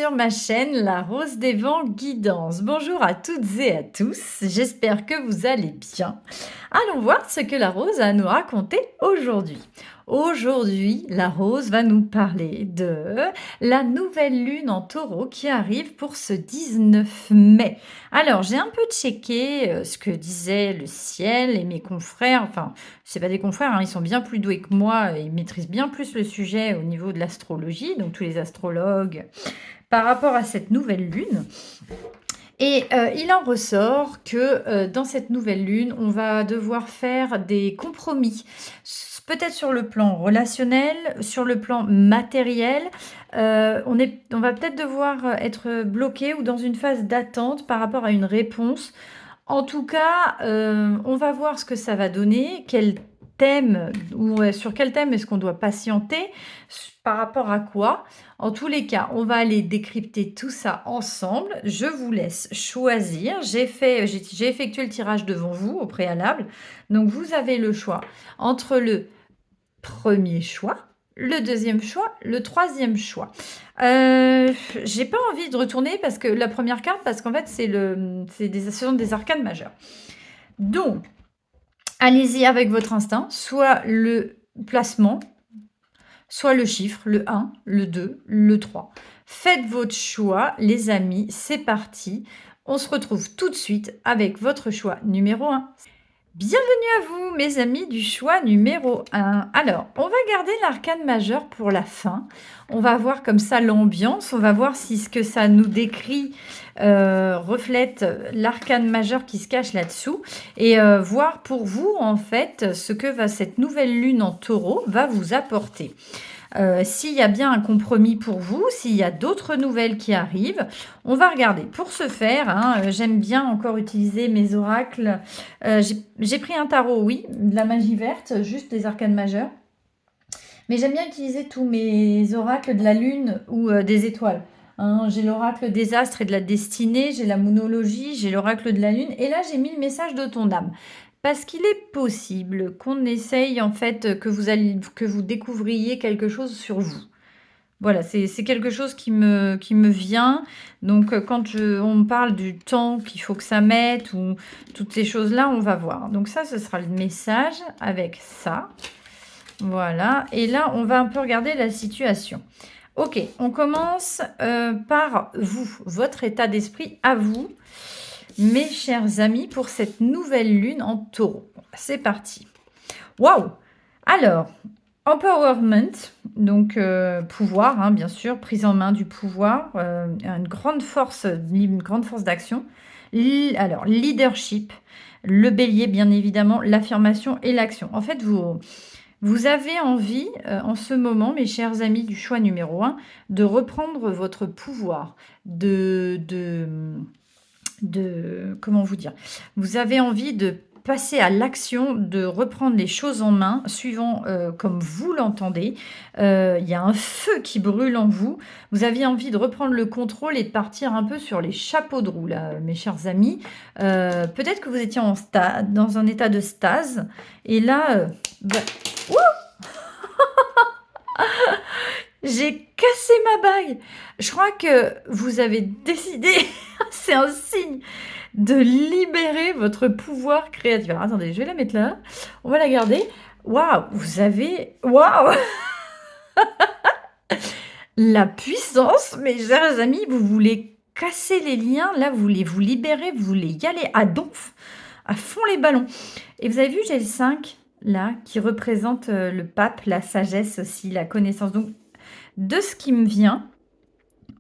sur ma chaîne La Rose des Vents Guidance. Bonjour à toutes et à tous, j'espère que vous allez bien. Allons voir ce que la Rose a à nous raconter aujourd'hui. Aujourd'hui, la Rose va nous parler de la nouvelle lune en taureau qui arrive pour ce 19 mai. Alors, j'ai un peu checké ce que disait le ciel et mes confrères, enfin, c'est pas des confrères, hein, ils sont bien plus doués que moi, ils maîtrisent bien plus le sujet au niveau de l'astrologie, donc tous les astrologues, par rapport à cette nouvelle lune. Et il en ressort que dans cette nouvelle lune, on va devoir faire des compromis, peut-être sur le plan relationnel, sur le plan matériel. On va peut-être devoir être bloqué ou dans une phase d'attente par rapport à une réponse. En tout cas, on va voir ce que ça va donner, quel thème ou sur quel thème est-ce qu'on doit patienter, par rapport à quoi. En tous les cas, on va aller décrypter tout ça ensemble. Je vous laisse choisir. J'ai effectué le tirage devant vous au préalable. Donc, vous avez le choix entre le premier choix, le deuxième choix, le troisième choix. J'ai pas envie de retourner parce que la première carte, parce qu'en fait, ce sont des arcanes majeures. Donc, allez-y avec votre instinct, soit le placement, soit le chiffre, le 1, le 2, le 3. Faites votre choix, les amis, c'est parti. On se retrouve tout de suite avec votre choix numéro 1. Bienvenue à vous, mes amis du choix numéro 1. Alors, on va garder l'arcane majeur pour la fin. On va voir comme ça l'ambiance. On va voir si ce que ça nous décrit reflète l'arcane majeur qui se cache là-dessous. Et voir pour vous, en fait, ce que cette nouvelle lune en taureau va vous apporter. S'il y a bien un compromis pour vous, s'il y a d'autres nouvelles qui arrivent, on va regarder. Pour ce faire, j'aime bien encore utiliser mes oracles. J'ai pris un tarot, oui, de la magie verte, juste des arcanes majeures. Mais j'aime bien utiliser tous mes oracles de la lune ou des étoiles. J'ai l'oracle des astres et de la destinée, j'ai la moonologie, j'ai l'oracle de la lune. Et là, j'ai mis le message de ton âme. Parce qu'il est possible qu'on essaye, en fait, que vous découvriez quelque chose sur vous. Voilà, c'est quelque chose qui me vient. Donc, quand on me parle du temps qu'il faut que ça mette ou toutes ces choses-là, on va voir. Donc ça, ce sera le message avec ça. Voilà. Et là, on va un peu regarder la situation. Ok, on commence par vous, votre état d'esprit à vous. Mes chers amis, pour cette nouvelle lune en taureau. C'est parti. Waouh! Alors, empowerment, donc pouvoir, bien sûr, prise en main du pouvoir, une grande force d'action. Alors, leadership, le bélier, bien évidemment, l'affirmation et l'action. En fait, vous avez envie, en ce moment, mes chers amis du choix numéro 1, de reprendre votre pouvoir, comment vous dire, vous avez envie de passer à l'action, de reprendre les choses en main, suivant comme vous l'entendez. Il y a un feu qui brûle en vous. Vous avez envie de reprendre le contrôle et de partir un peu sur les chapeaux de roue, là, mes chers amis. Peut-être que vous étiez dans un état de stase. Et là, j'ai cassé ma bague. Je crois que vous avez décidé, c'est un signe, de libérer votre pouvoir créatif. Alors, attendez, je vais la mettre là. On va la garder. Waouh, Waouh la puissance, mes chers amis, vous voulez casser les liens. Là, vous voulez vous libérer, vous voulez y aller à donf, à fond les ballons. Et vous avez vu, j'ai le 5, là, qui représente le pape, la sagesse aussi, la connaissance. Donc, de ce qui me vient,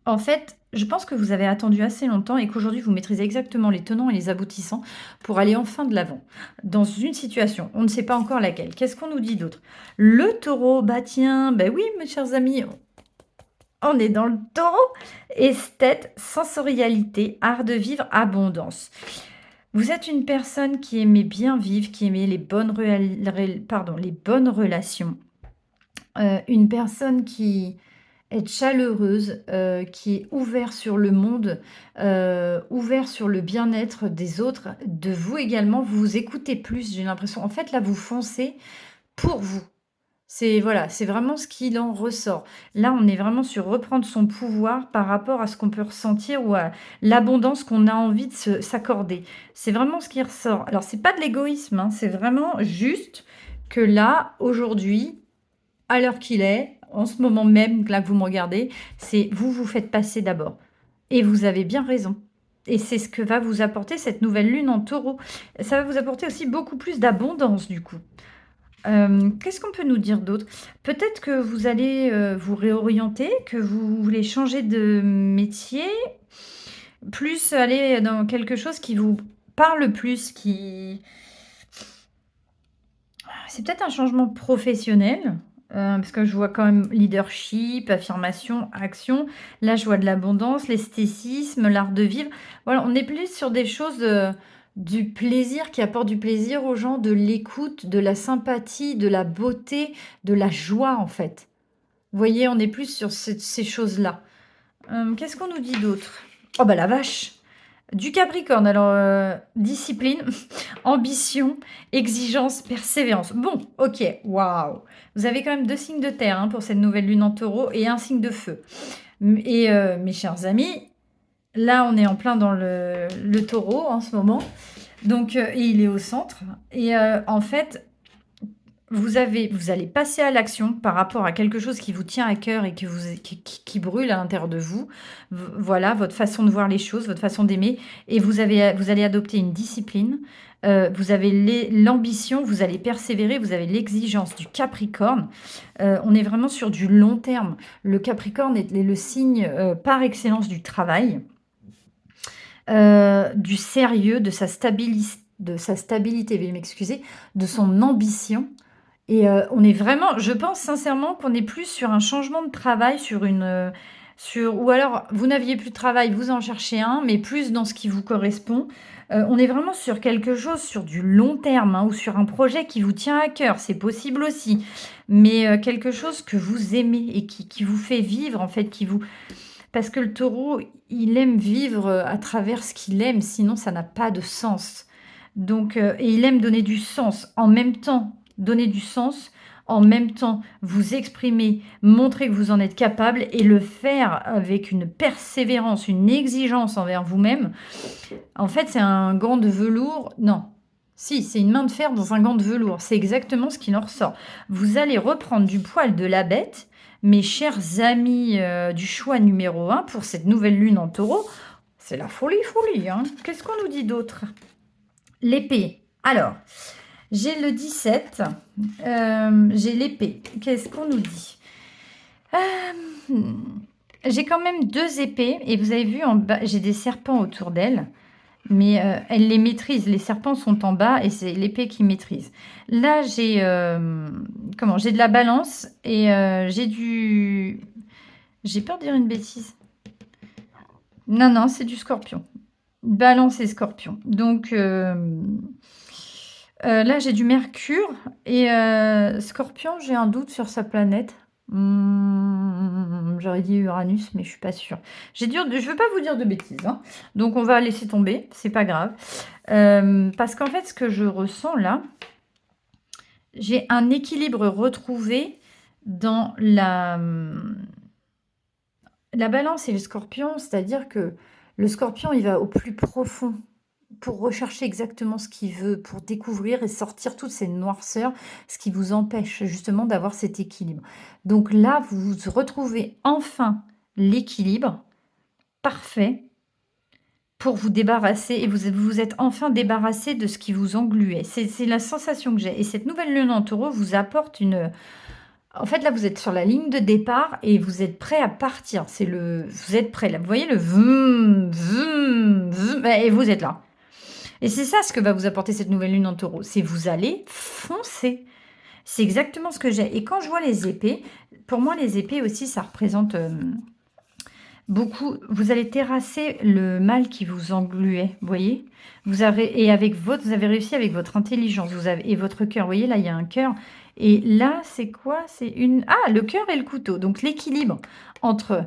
en fait, je pense que vous avez attendu assez longtemps et qu'aujourd'hui, vous maîtrisez exactement les tenants et les aboutissants pour aller enfin de l'avant. Dans une situation, on ne sait pas encore laquelle. Qu'est-ce qu'on nous dit d'autre? Le taureau, tiens, oui, mes chers amis, on est dans le taureau. Esthète, sensorialité, art de vivre, abondance. Vous êtes une personne qui aimait bien vivre, qui aimait les bonnes relations. Une personne qui est chaleureuse, qui est ouvert sur le monde, ouvert sur le bien-être des autres, de vous également. Vous vous écoutez plus, j'ai l'impression. En fait, là, vous foncez pour vous. C'est voilà, c'est vraiment ce qu'il en ressort. Là, on est vraiment sur reprendre son pouvoir par rapport à ce qu'on peut ressentir ou à l'abondance qu'on a envie de s'accorder. C'est vraiment ce qui ressort. Alors, c'est pas de l'égoïsme, hein, c'est vraiment juste que là, aujourd'hui, à l'heure qu'il est, en ce moment même, là que vous me regardez, c'est vous vous faites passer d'abord. Et vous avez bien raison. Et c'est ce que va vous apporter cette nouvelle lune en taureau. Ça va vous apporter aussi beaucoup plus d'abondance du coup. Qu'est-ce qu'on peut nous dire d'autre? Peut-être que vous allez, vous réorienter, que vous voulez changer de métier, plus aller dans quelque chose qui vous parle plus, qui c'est peut-être un changement professionnel, parce que je vois quand même leadership, affirmation, action. Là, je vois de l'abondance, l'esthétisme, l'art de vivre. Voilà, on est plus sur des choses, du plaisir, qui apportent du plaisir aux gens, de l'écoute, de la sympathie, de la beauté, de la joie, en fait. Vous voyez, on est plus sur ces choses-là. Qu'est-ce qu'on nous dit d'autre? Oh bah la vache! Du Capricorne, alors discipline, ambition, exigence, persévérance. Bon, ok, waouh. Vous avez quand même 2 signes de terre hein, pour cette nouvelle lune en taureau et un signe de feu. Et mes chers amis, là on est en plein dans le taureau en ce moment. Donc, et il est au centre. Et en fait, vous allez passer à l'action par rapport à quelque chose qui vous tient à cœur et qui brûle à l'intérieur de vous. Voilà, votre façon de voir les choses, votre façon d'aimer. Et vous allez adopter une discipline. Vous avez l'ambition, vous allez persévérer, vous avez l'exigence du Capricorne. On est vraiment sur du long terme. Le Capricorne est le signe par excellence du travail, du sérieux, de sa stabilité, veuillez m'excuser, de son ambition. Et on est vraiment je pense sincèrement qu'on est plus sur un changement de travail, ou alors vous n'aviez plus de travail, vous en cherchez un, mais plus dans ce qui vous correspond. On est vraiment sur quelque chose, sur du long terme, hein, ou sur un projet qui vous tient à cœur, c'est possible aussi. Mais quelque chose que vous aimez et qui vous fait vivre, en fait, parce que le taureau, il aime vivre à travers ce qu'il aime, sinon ça n'a pas de sens. Donc, et il aime donner du sens en même temps. Donner du sens, en même temps vous exprimer, montrer que vous en êtes capable et le faire avec une persévérance, une exigence envers vous-même. En fait, c'est un gant de velours. Non, si, c'est une main de fer dans un gant de velours. C'est exactement ce qui en ressort. Vous allez reprendre du poil de la bête, mes chers amis du choix numéro 1 pour cette nouvelle lune en taureau. C'est la folie, folie. Hein. Qu'est-ce qu'on nous dit d'autre? L'épée. Alors, j'ai le 17, j'ai l'épée. Qu'est-ce qu'on nous dit? J'ai quand même 2 épées et vous avez vu en bas, j'ai des serpents autour d'elle, mais elle les maîtrise. Les serpents sont en bas et c'est l'épée qui maîtrise. Là, j'ai j'ai de la balance et j'ai peur de dire une bêtise. Non, non, c'est du scorpion. Balance et scorpion. Donc, là, j'ai du Mercure et Scorpion, j'ai un doute sur sa planète. J'aurais dit Uranus, mais je suis pas sûre. Je veux pas vous dire de bêtises, hein. Donc on va laisser tomber, c'est pas grave. Parce qu'en fait, ce que je ressens là, j'ai un équilibre retrouvé dans la balance et le scorpion, c'est-à-dire que le scorpion, il va au plus profond pour rechercher exactement ce qu'il veut, pour découvrir et sortir toutes ces noirceurs, ce qui vous empêche justement d'avoir cet équilibre. Donc là, vous retrouvez enfin l'équilibre parfait pour vous débarrasser, et vous êtes enfin débarrassé de ce qui vous engluait. C'est la sensation que j'ai. Et cette nouvelle lune en taureau vous apporte une... En fait, là, vous êtes sur la ligne de départ et vous êtes prêt à partir. Vous êtes prêt, là. Vous voyez le vroom, vroom, vroom, et vous êtes là. Et c'est ça ce que va vous apporter cette nouvelle lune en taureau. C'est vous allez foncer. C'est exactement ce que j'ai. Et quand je vois les épées, pour moi, les épées aussi, ça représente beaucoup. Vous allez terrasser le mal qui vous engluait, vous voyez. Vous avez réussi avec votre intelligence et votre cœur. Vous voyez, là, il y a un cœur. Et là, c'est quoi? C'est le cœur et le couteau. Donc, l'équilibre entre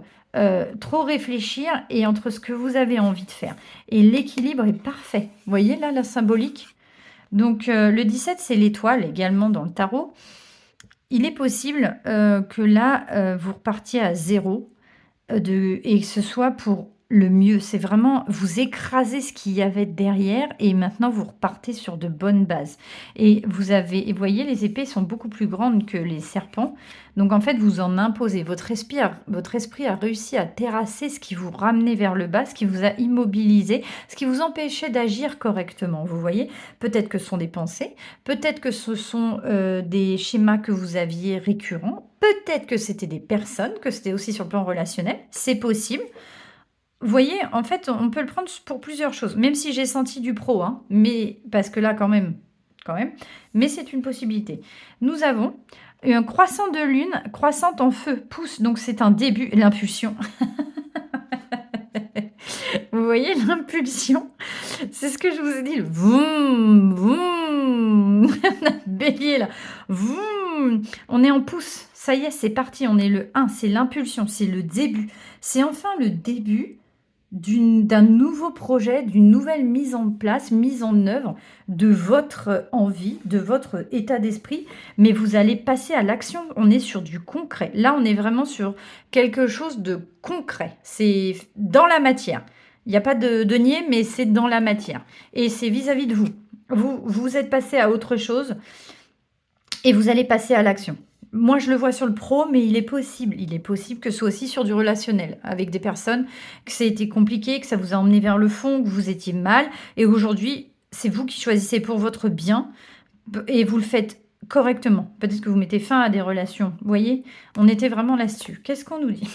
trop réfléchir et entre ce que vous avez envie de faire. Et l'équilibre est parfait. Vous voyez, là, la symbolique. Donc, le 17, c'est l'étoile, également dans le tarot. il est possible, que là, vous repartiez à zéro. Et que ce soit pour le mieux. C'est vraiment vous écrasez ce qu'il y avait derrière et maintenant vous repartez sur de bonnes bases. Et vous voyez, les épées sont beaucoup plus grandes que les serpents. Donc en fait, vous en imposez. Votre esprit a réussi à terrasser ce qui vous ramenait vers le bas, ce qui vous a immobilisé, ce qui vous empêchait d'agir correctement. Vous voyez, peut-être que ce sont des pensées, peut-être que ce sont des schémas que vous aviez récurrents, peut-être que c'était des personnes, que c'était aussi sur le plan relationnel, c'est possible. Vous voyez, en fait, on peut le prendre pour plusieurs choses, même si j'ai senti du pro, hein, mais parce que là, quand même, mais c'est une possibilité. Nous avons un croissant de lune, croissante en feu, pousse, donc c'est un début, l'impulsion. Vous voyez l'impulsion? C'est ce que je vous ai dit, le vroom, vroom. Notre bélier là, vroom. On est en pouce, ça y est, c'est parti, on est le 1, c'est l'impulsion, c'est le début. C'est enfin le début d'un nouveau projet, d'une nouvelle mise en place, mise en œuvre de votre envie, de votre état d'esprit, mais vous allez passer à l'action. On est sur du concret. Là, on est vraiment sur quelque chose de concret. C'est dans la matière. Il n'y a pas de nier, mais c'est dans la matière. Et c'est vis-à-vis de vous. Vous êtes passé à autre chose et vous allez passer à l'action. Moi, je le vois sur le pro, mais il est possible. Il est possible que ce soit aussi sur du relationnel, avec des personnes, que ça a été compliqué, que ça vous a emmené vers le fond, que vous étiez mal. Et aujourd'hui, c'est vous qui choisissez pour votre bien et vous le faites correctement. Peut-être que vous mettez fin à des relations. Vous voyez, on était vraiment là-dessus. Qu'est-ce qu'on nous dit?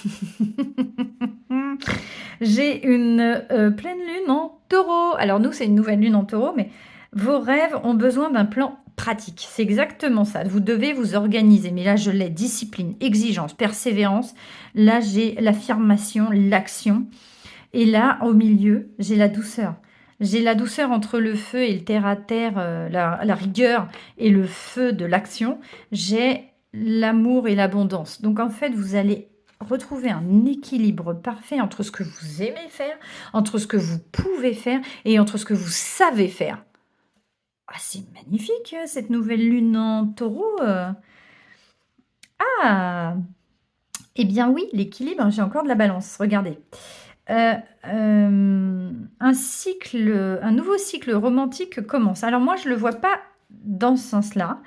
J'ai une pleine lune en taureau. Alors nous, c'est une nouvelle lune en taureau, mais vos rêves ont besoin d'un plan pratique. C'est exactement ça. Vous devez vous organiser. Mais là, je l'ai. Discipline, exigence, persévérance. Là, j'ai l'affirmation, l'action. Et là, au milieu, j'ai la douceur. J'ai la douceur entre le feu et le terre-à-terre, la rigueur et le feu de l'action. J'ai l'amour et l'abondance. Donc en fait, vous allez retrouver un équilibre parfait entre ce que vous aimez faire, entre ce que vous pouvez faire et entre ce que vous savez faire. Ah, c'est magnifique, cette nouvelle lune en taureau. Ah, eh bien oui, l'équilibre, j'ai encore de la balance, regardez. Un nouveau cycle romantique commence. Alors moi, je ne le vois pas dans ce sens-là.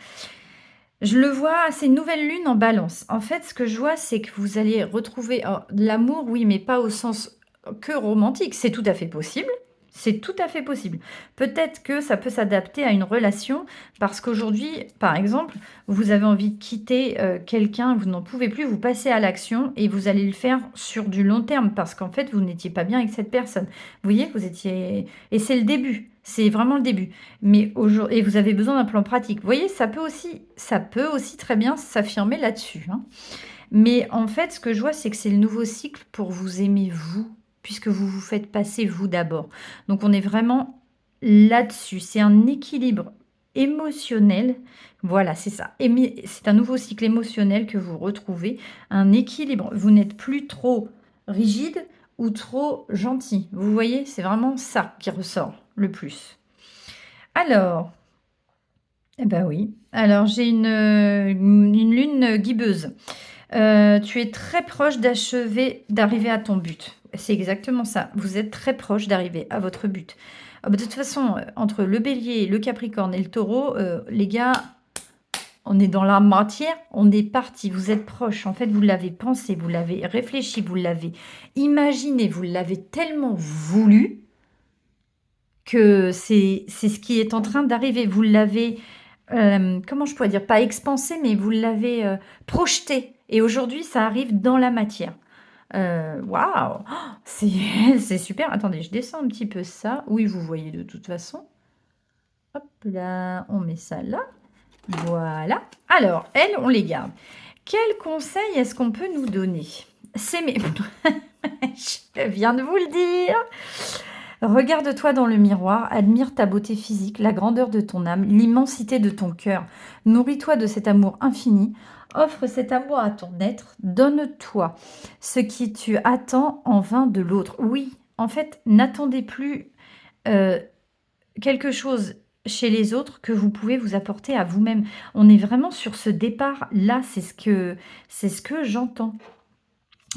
Je le vois, c'est une nouvelle lune en balance. En fait, ce que je vois, c'est que vous allez retrouver l'amour, oui, mais pas au sens que romantique. C'est tout à fait possible. C'est tout à fait possible. Peut-être que ça peut s'adapter à une relation parce qu'aujourd'hui, par exemple, vous avez envie de quitter quelqu'un, vous n'en pouvez plus, vous passez à l'action et vous allez le faire sur du long terme parce qu'en fait, vous n'étiez pas bien avec cette personne. Vous voyez, vous étiez... Et c'est le début. C'est vraiment le début. Mais aujourd'hui, et vous avez besoin d'un plan pratique. Vous voyez, ça peut aussi très bien s'affirmer là-dessus, hein. Mais en fait, ce que je vois, c'est que c'est le nouveau cycle pour vous aimer vous, puisque vous vous faites passer vous d'abord. Donc on est vraiment là-dessus. C'est un équilibre émotionnel. Voilà, c'est ça. C'est un nouveau cycle émotionnel que vous retrouvez. Un équilibre. Vous n'êtes plus trop rigide ou trop gentil. Vous voyez, c'est vraiment ça qui ressort le plus. Alors, eh ben oui. Alors, j'ai une lune guibeuse. Tu es très proche d'arriver à ton but. C'est exactement ça. Vous êtes très proche d'arriver à votre but. Ah bah, de toute façon, entre le bélier, le capricorne et le taureau, les gars, on est dans la matière, on est parti. Vous êtes proche. En fait, vous l'avez pensé, vous l'avez réfléchi, vous l'avez imaginé, vous l'avez tellement voulu que c'est ce qui est en train d'arriver. Vous l'avez, comment je pourrais dire, pas expansé, mais vous l'avez projeté. Et aujourd'hui, ça arrive dans la matière. Waouh, oh, c'est super. Attendez, je descends un petit peu ça. Oui, vous voyez de toute façon. Hop là, on met ça là. Voilà. Alors, elles, on les garde. Quel conseil est-ce qu'on peut nous donner? C'est mes... Je viens de vous le dire. Regarde-toi dans le miroir, admire ta beauté physique, la grandeur de ton âme, l'immensité de ton cœur. Nourris-toi de cet amour infini. Offre cet amour à ton être. Donne-toi ce qui tu attends en vain de l'autre. Oui, en fait, n'attendez plus quelque chose chez les autres que vous pouvez vous apporter à vous-même. On est vraiment sur ce départ-là, c'est ce que j'entends.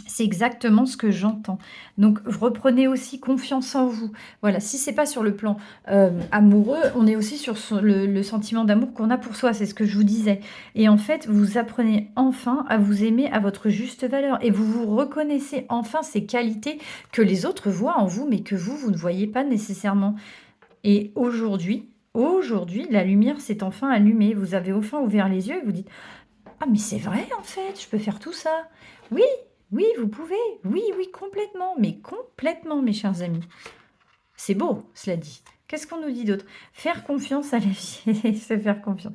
C'est exactement ce que j'entends. Donc reprenez aussi confiance en vous. Voilà, si c'est pas sur le plan, amoureux, on est aussi sur le sentiment d'amour qu'on a pour soi, c'est ce que je vous disais. Et en fait, vous apprenez enfin à vous aimer à votre juste valeur et vous vous reconnaissez enfin ces qualités que les autres voient en vous, mais que vous, vous ne voyez pas nécessairement. Et aujourd'hui, la lumière s'est enfin allumée. Vous avez enfin ouvert les yeux et vous dites: «Ah mais c'est vrai en fait, je peux faire tout ça. Oui, oui, vous pouvez. Oui, oui, complètement, mais complètement mes chers amis». C'est beau, cela dit. Qu'est-ce qu'on nous dit d'autre? Faire confiance à la vie, c'est faire confiance.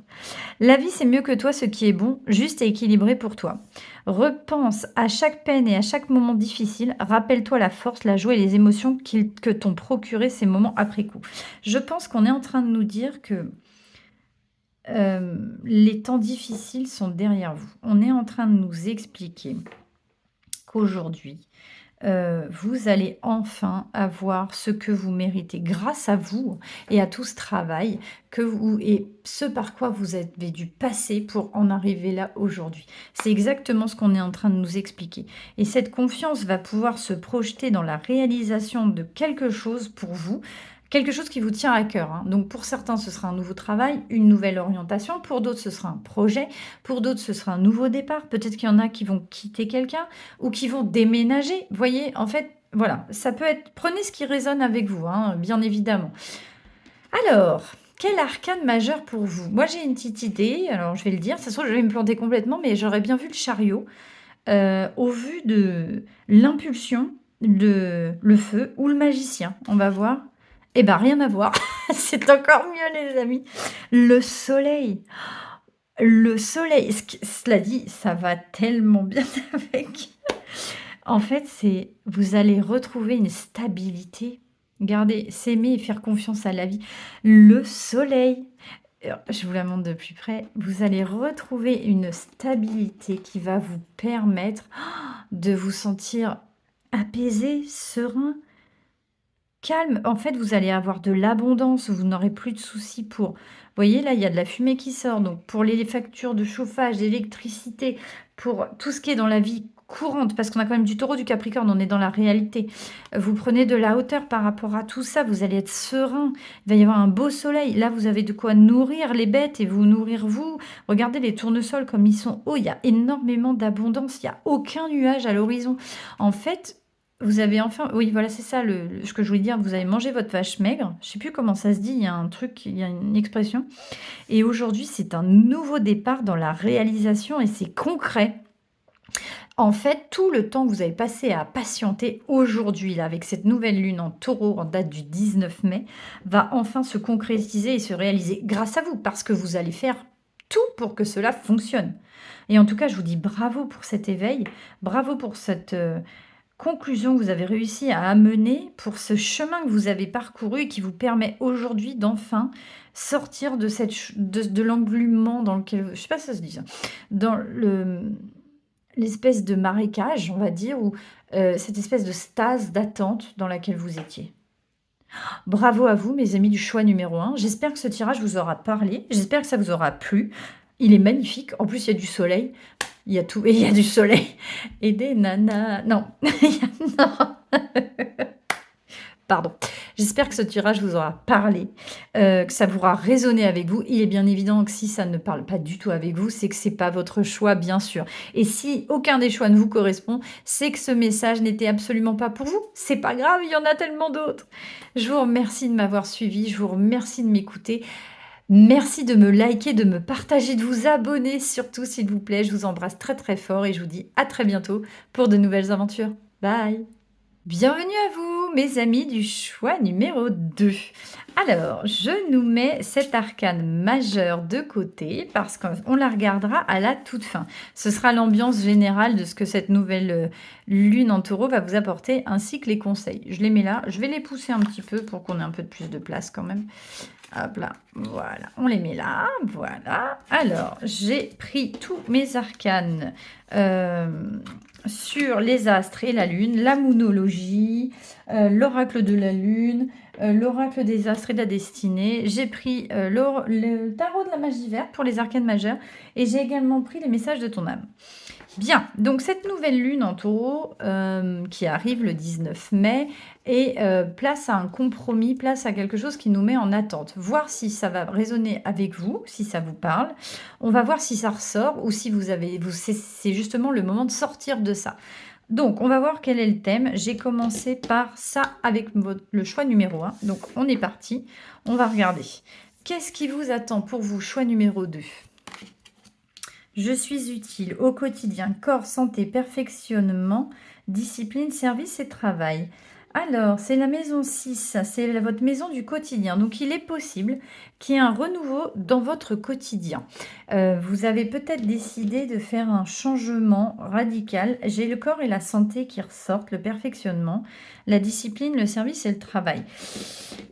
La vie, c'est mieux que toi, ce qui est bon, juste et équilibré pour toi. Repense à chaque peine et à chaque moment difficile. Rappelle-toi la force, la joie et les émotions que t'ont procuré ces moments après coup. Je pense qu'on est en train de nous dire que les temps difficiles sont derrière vous. On est en train de nous expliquer qu'aujourd'hui, vous allez enfin avoir ce que vous méritez grâce à vous et à tout ce travail que vous et ce par quoi vous avez dû passer pour en arriver là aujourd'hui. C'est exactement ce qu'on est en train de nous expliquer. Et cette confiance va pouvoir se projeter dans la réalisation de quelque chose pour vous, quelque chose qui vous tient à cœur, hein. Donc pour certains, ce sera un nouveau travail, une nouvelle orientation. Pour d'autres, ce sera un projet. Pour d'autres, ce sera un nouveau départ. Peut-être qu'il y en a qui vont quitter quelqu'un ou qui vont déménager. Vous voyez, en fait, voilà, ça peut être... Prenez ce qui résonne avec vous, hein, bien évidemment. Alors, quel arcane majeur pour vous? Moi, j'ai une petite idée. Alors, je vais le dire. Ça se trouve, je vais me planter complètement, mais j'aurais bien vu le chariot. Au vu de l'impulsion, le feu ou le magicien. On va voir. Eh ben, rien à voir. C'est encore mieux, les amis. Le soleil. Le soleil. Cela dit, ça va tellement bien avec. En fait, c'est vous allez retrouver une stabilité. Regardez, s'aimer et faire confiance à la vie. Le soleil. Alors, je vous la montre de plus près. Vous allez retrouver une stabilité qui va vous permettre de vous sentir apaisé, serein, calme. En fait, vous allez avoir de l'abondance, vous n'aurez plus de soucis pour... Vous voyez, là, il y a de la fumée qui sort. Donc, pour les factures de chauffage, d'électricité, pour tout ce qui est dans la vie courante, parce qu'on a quand même du taureau, du capricorne, on est dans la réalité. Vous prenez de la hauteur par rapport à tout ça, vous allez être serein. Il va y avoir un beau soleil. Là, vous avez de quoi nourrir les bêtes et vous nourrir vous. Regardez les tournesols comme ils sont hauts. Il y a énormément d'abondance. Il n'y a aucun nuage à l'horizon. En fait... Vous avez enfin... Oui, voilà, c'est ça ce que je voulais dire. Vous avez mangé votre vache maigre. Je sais plus comment ça se dit. Il y a un truc, il y a une expression. Et aujourd'hui, c'est un nouveau départ dans la réalisation et c'est concret. En fait, tout le temps que vous avez passé à patienter aujourd'hui, là, avec cette nouvelle lune en taureau en date du 19 mai, va enfin se concrétiser et se réaliser grâce à vous, parce que vous allez faire tout pour que cela fonctionne. Et en tout cas, je vous dis bravo pour cet éveil, bravo pour cette... conclusion que vous avez réussi à amener pour ce chemin que vous avez parcouru et qui vous permet aujourd'hui d'enfin sortir de de l'englument dans lequel, je sais pas si ça se dit ça, dans l'espèce de marécage, on va dire, ou cette espèce de stase d'attente dans laquelle vous étiez. Bravo à vous, mes amis du choix numéro 1. J'espère que ce tirage vous aura parlé. J'espère que ça vous aura plu. Il est magnifique. En plus, il y a du soleil. Il y a tout. Et il y a du soleil. Et des nanas. Non. Non. Pardon. J'espère que ce tirage vous aura parlé, que ça vous aura résonné avec vous. Il est bien évident que si ça ne parle pas du tout avec vous, c'est que c'est pas votre choix, bien sûr. Et si aucun des choix ne vous correspond, c'est que ce message n'était absolument pas pour vous. C'est pas grave, il y en a tellement d'autres. Je vous remercie de m'avoir suivi, je vous remercie de m'écouter. Merci de me liker, de me partager, de vous abonner surtout, s'il vous plaît. Je vous embrasse très très fort et je vous dis à très bientôt pour de nouvelles aventures. Bye! Bienvenue à vous, mes amis du choix numéro 2. Alors, je nous mets cet arcane majeur de côté parce qu'on la regardera à la toute fin. Ce sera l'ambiance générale de ce que cette nouvelle lune en taureau va vous apporter, ainsi que les conseils. Je les mets là, je vais les pousser un petit peu pour qu'on ait un peu plus de place quand même. Hop là, voilà, on les met là, voilà. Alors, j'ai pris tous mes arcanes sur les astres et la lune, la moonologie, l'oracle de la lune, l'oracle des astres et de la destinée. J'ai pris le tarot de la magie verte pour les arcanes majeures et j'ai également pris les messages de ton âme. Bien, donc cette nouvelle lune en taureau qui arrive le 19 mai et place à un compromis, place à quelque chose qui nous met en attente. Voir si ça va résonner avec vous, si ça vous parle. On va voir si ça ressort ou si c'est justement le moment de sortir de ça. Donc, on va voir quel est le thème. J'ai commencé par ça avec le choix numéro 1. Donc, on est parti. On va regarder. Qu'est-ce qui vous attend pour vous, choix numéro 2 ? Je suis utile au quotidien, corps, santé, perfectionnement, discipline, service et travail. Alors, c'est la maison 6, c'est votre maison du quotidien. Donc, il est possible qu'il y ait un renouveau dans votre quotidien. Vous avez peut-être décidé de faire un changement radical. J'ai le corps et la santé qui ressortent, le perfectionnement, la discipline, le service et le travail.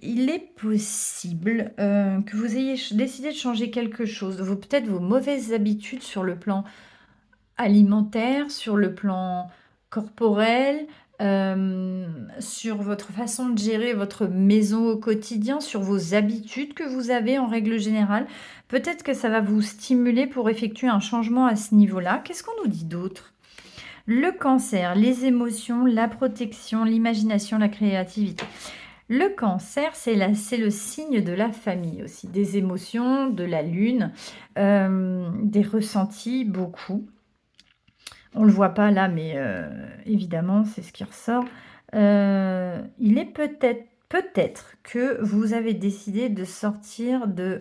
Il est possible que vous ayez décidé de changer quelque chose, peut-être vos mauvaises habitudes sur le plan alimentaire, sur le plan corporel, sur votre façon de gérer votre maison au quotidien, sur vos habitudes que vous avez en règle générale. Peut-être que ça va vous stimuler pour effectuer un changement à ce niveau-là. Qu'est-ce qu'on nous dit d'autre ? Le cancer, les émotions, la protection, l'imagination, la créativité. Le cancer, c'est le signe de la famille aussi, des émotions, de la lune, des ressentis, beaucoup. On ne le voit pas là, mais évidemment, c'est ce qui ressort. Il est peut-être que vous avez décidé de sortir de...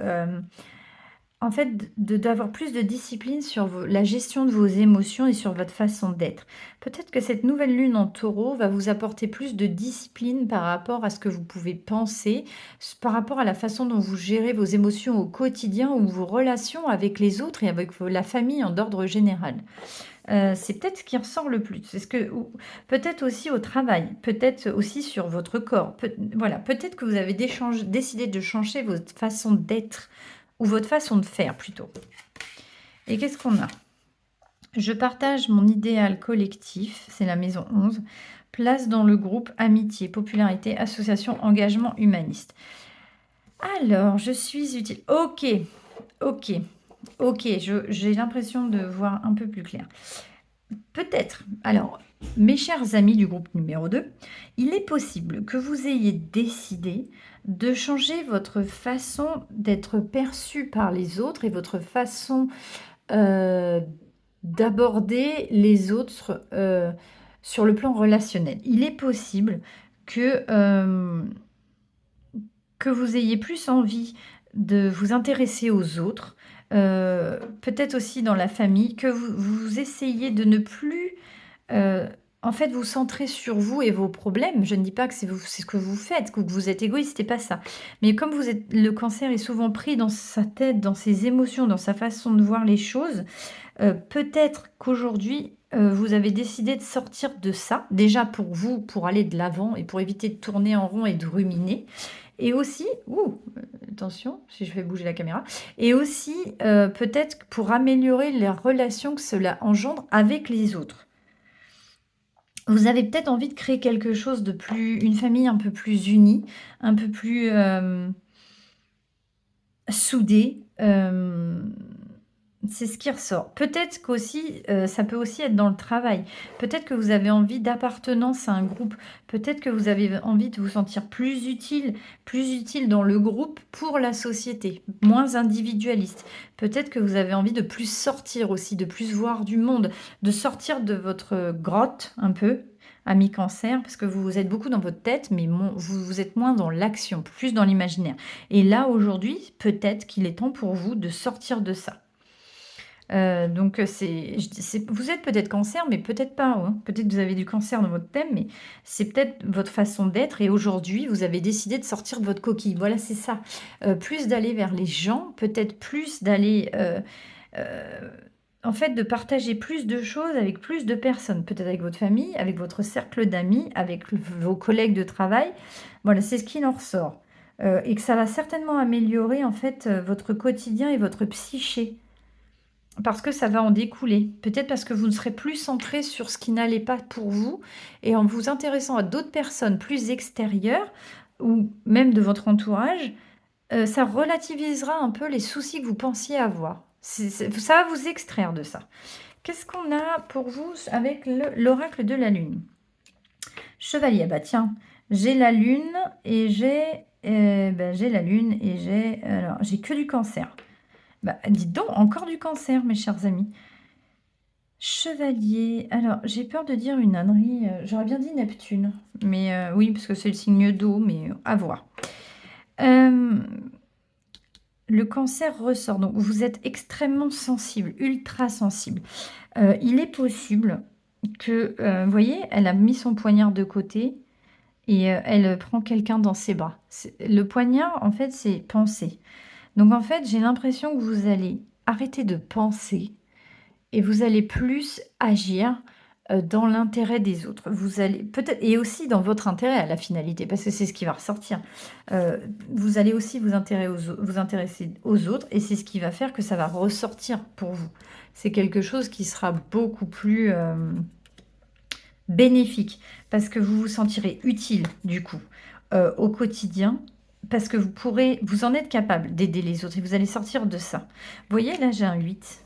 en fait, d'avoir plus de discipline sur la gestion de vos émotions et sur votre façon d'être. Peut-être que cette nouvelle lune en taureau va vous apporter plus de discipline par rapport à ce que vous pouvez penser, par rapport à la façon dont vous gérez vos émotions au quotidien ou vos relations avec les autres et avec la famille en ordre général. C'est peut-être ce qui ressort le plus. Peut-être aussi au travail, peut-être aussi sur votre corps. Voilà, peut-être que vous avez décidé de changer votre façon d'être ou votre façon de faire plutôt. Et qu'est-ce qu'on a ? Je partage mon idéal collectif, c'est la maison 11. Place dans le groupe, amitié, popularité, association, engagement humaniste. Alors, je suis utile. Ok, j'ai l'impression de voir un peu plus clair. Peut-être. Alors, mes chers amis du groupe numéro 2, il est possible que vous ayez décidé de changer votre façon d'être perçu par les autres et votre façon d'aborder les autres sur le plan relationnel. Il est possible que vous ayez plus envie de vous intéresser aux autres, peut-être aussi dans la famille, que vous essayez de ne plus en fait vous centrer sur vous et vos problèmes. Je ne dis pas que c'est ce que vous faites, que vous êtes égoïste, c'est pas ça. Mais comme le cancer est souvent pris dans sa tête, dans ses émotions, dans sa façon de voir les choses, peut-être qu'aujourd'hui, vous avez décidé de sortir de ça, déjà pour vous, pour aller de l'avant et pour éviter de tourner en rond et de ruminer. Et aussi, attention, si je fais bouger la caméra, et aussi peut-être pour améliorer les relations que cela engendre avec les autres. Vous avez peut-être envie de créer quelque chose de une famille un peu plus unie, un peu plus soudée. C'est ce qui ressort. Peut-être qu'aussi, ça peut aussi être dans le travail. Peut-être que vous avez envie d'appartenance à un groupe. Peut-être que vous avez envie de vous sentir plus utile dans le groupe pour la société, moins individualiste. Peut-être que vous avez envie de plus sortir aussi, de plus voir du monde, de sortir de votre grotte un peu, ami cancer, parce que vous êtes beaucoup dans votre tête, mais vous êtes moins dans l'action, plus dans l'imaginaire. Et là, aujourd'hui, peut-être qu'il est temps pour vous de sortir de ça. Donc vous êtes peut-être cancer, mais peut-être pas, hein. Peut-être que vous avez du cancer dans votre thème, mais c'est peut-être votre façon d'être et aujourd'hui, vous avez décidé de sortir de votre coquille. Voilà, c'est ça. Plus d'aller vers les gens, peut-être plus d'aller, en fait, de partager plus de choses avec plus de personnes. Peut-être avec votre famille, avec votre cercle d'amis, avec vos collègues de travail. Voilà, c'est ce qui en ressort. Et que ça va certainement améliorer, en fait, votre quotidien et votre psyché. parce que ça va en découler. Peut-être parce que vous ne serez plus centré sur ce qui n'allait pas pour vous et en vous intéressant à d'autres personnes plus extérieures ou même de votre entourage, ça relativisera un peu les soucis que vous pensiez avoir. Ça va vous extraire de ça. Qu'est-ce qu'on a pour vous avec l'oracle de la lune? Chevalier, bah tiens, j'ai la lune et j'ai la lune et j'ai que du cancer. Bah dites donc, encore du cancer, mes chers amis. Chevalier, alors j'ai peur de dire une ânerie, j'aurais bien dit Neptune, mais oui, parce que c'est le signe d'eau, mais à voir. Le cancer ressort, donc vous êtes extrêmement sensible, ultra sensible. Il est possible que, vous voyez, elle a mis son poignard de côté et elle prend quelqu'un dans ses bras. Le poignard, en fait, c'est penser. Donc en fait, j'ai l'impression que vous allez arrêter de penser et vous allez plus agir dans l'intérêt des autres. Vous allez peut-être, et aussi dans votre intérêt à la finalité, parce que c'est ce qui va ressortir. Vous allez aussi vous intéresser aux autres, et c'est ce qui va faire que ça va ressortir pour vous. C'est quelque chose qui sera beaucoup plus bénéfique, parce que vous vous sentirez utile, du coup, au quotidien, parce que vous en êtes capable d'aider les autres, et vous allez sortir de ça. Vous voyez, là, j'ai un 8.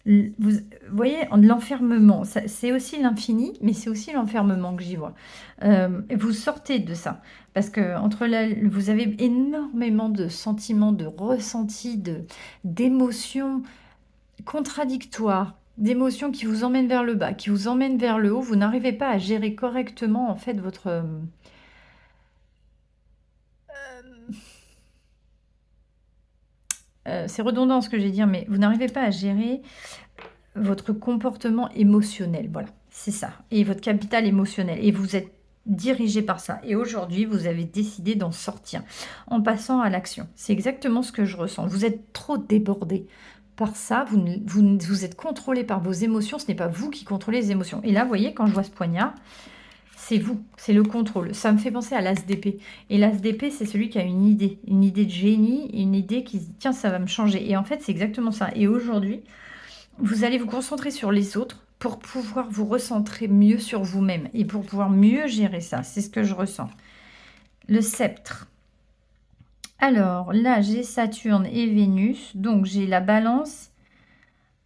Vous voyez, l'enfermement, c'est aussi l'infini, mais c'est aussi l'enfermement que j'y vois. Et vous sortez de ça, parce que vous avez énormément de sentiments, de ressentis, d'émotions contradictoires, d'émotions qui vous emmènent vers le bas, qui vous emmènent vers le haut. Vous n'arrivez pas à gérer correctement, en fait, votre... c'est redondant ce que j'ai dit, mais vous n'arrivez pas à gérer votre comportement émotionnel, voilà, c'est ça. Et votre capital émotionnel. Et vous êtes dirigé par ça. Et aujourd'hui, vous avez décidé d'en sortir en passant à l'action. C'est exactement ce que je ressens. Vous êtes trop débordé par ça. Vous êtes contrôlé par vos émotions. Ce n'est pas vous qui contrôlez les émotions. Et là, vous voyez, quand je vois ce poignard, c'est vous, c'est le contrôle. Ça me fait penser à l'as d'épée. Et l'as d'épée, c'est celui qui a une idée de génie, une idée qui se dit, tiens, ça va me changer. Et en fait, c'est exactement ça. Et aujourd'hui, vous allez vous concentrer sur les autres pour pouvoir vous recentrer mieux sur vous-même et pour pouvoir mieux gérer ça. C'est ce que je ressens. Le sceptre. Alors, là, j'ai Saturne et Vénus. Donc, j'ai la balance.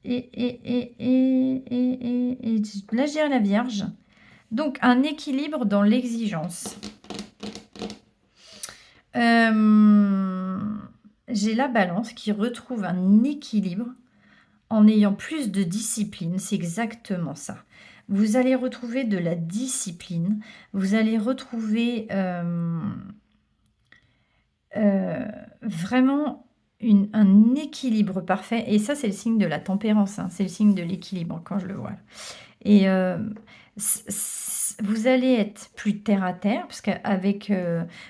Et là, j'ai la Vierge. Donc, un équilibre dans l'exigence. J'ai la balance qui retrouve un équilibre en ayant plus de discipline, c'est exactement ça. Vous allez retrouver de la discipline, vous allez retrouver vraiment un équilibre parfait. Et ça, c'est le signe de la tempérance, hein, c'est le signe de l'équilibre quand je le vois. Et vous allez être plus terre à terre, parce qu'avec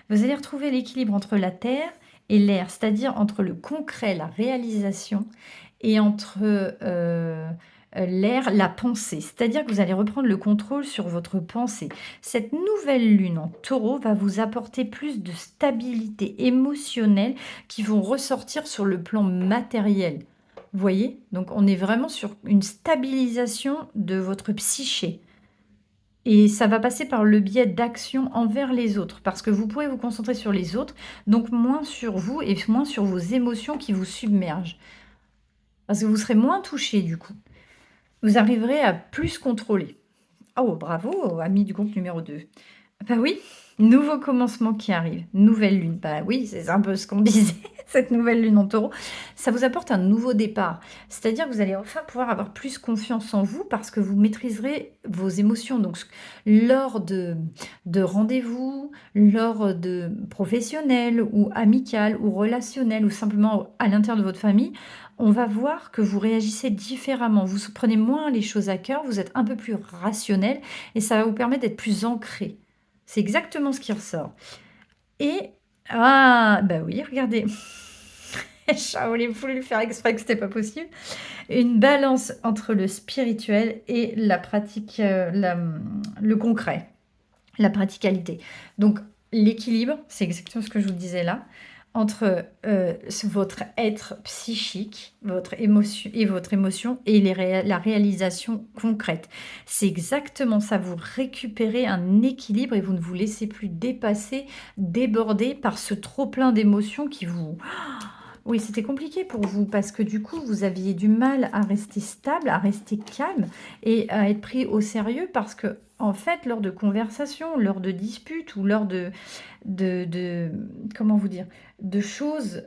vous allez retrouver l'équilibre entre la terre et l'air, c'est-à-dire entre le concret, la réalisation, et entre l'air, la pensée. C'est-à-dire que vous allez reprendre le contrôle sur votre pensée. Cette nouvelle lune en taureau va vous apporter plus de stabilité émotionnelle qui vont ressortir sur le plan matériel. Vous voyez? Donc on est vraiment sur une stabilisation de votre psyché. Et ça va passer par le biais d'actions envers les autres, parce que vous pourrez vous concentrer sur les autres, donc moins sur vous et moins sur vos émotions qui vous submergent. Parce que vous serez moins touché du coup. Vous arriverez à plus contrôler. Oh, bravo, ami du groupe numéro 2. Bah oui, nouveau commencement qui arrive, nouvelle lune. Bah oui, c'est un peu ce qu'on disait, cette nouvelle lune en taureau. Ça vous apporte un nouveau départ. C'est-à-dire que vous allez enfin pouvoir avoir plus confiance en vous parce que vous maîtriserez vos émotions. Donc, lors de rendez-vous, lors de professionnels ou amical ou relationnel ou simplement à l'intérieur de votre famille, on va voir que vous réagissez différemment. Vous prenez moins les choses à cœur, vous êtes un peu plus rationnel et ça va vous permettre d'être plus ancré. C'est exactement ce qui ressort. Et, ah, bah oui, regardez. J'ai voulu le faire exprès que c'était pas possible. Une balance entre le spirituel et la pratique, le concret, la praticalité. Donc, l'équilibre, c'est exactement ce que je vous disais là, entre votre être psychique, votre émotion et la réalisation concrète. C'est exactement ça, vous récupérez un équilibre et vous ne vous laissez plus dépasser, déborder par ce trop-plein d'émotions qui vous... Oui, c'était compliqué pour vous parce que du coup, vous aviez du mal à rester stable, à rester calme et à être pris au sérieux parce que, en fait, lors de conversations, lors de disputes ou lors de comment vous dire, de choses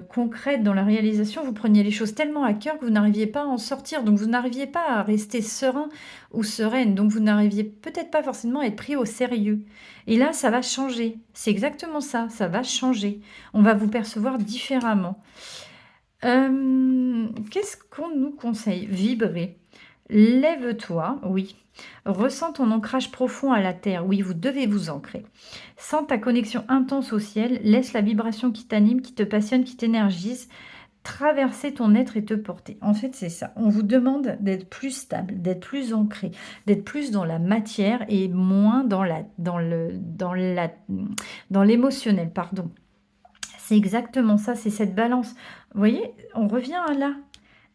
concrètes dans la réalisation, vous preniez les choses tellement à cœur que vous n'arriviez pas à en sortir. Donc, vous n'arriviez pas à rester serein ou sereine. Donc, vous n'arriviez peut-être pas forcément à être pris au sérieux. Et là, ça va changer. C'est exactement ça, ça va changer. On va vous percevoir différemment. Qu'est-ce qu'on nous conseille? Vibrer. Lève-toi, oui. Ressens ton ancrage profond à la terre. Oui, vous devez vous ancrer. Sens ta connexion intense au ciel. Laisse la vibration qui t'anime, qui te passionne, qui t'énergise traverser ton être et te porter. En fait, c'est ça. On vous demande d'être plus stable, d'être plus ancré, d'être plus dans la matière et moins dans l'émotionnel, pardon. C'est exactement ça, c'est cette balance. Vous voyez, on revient à là.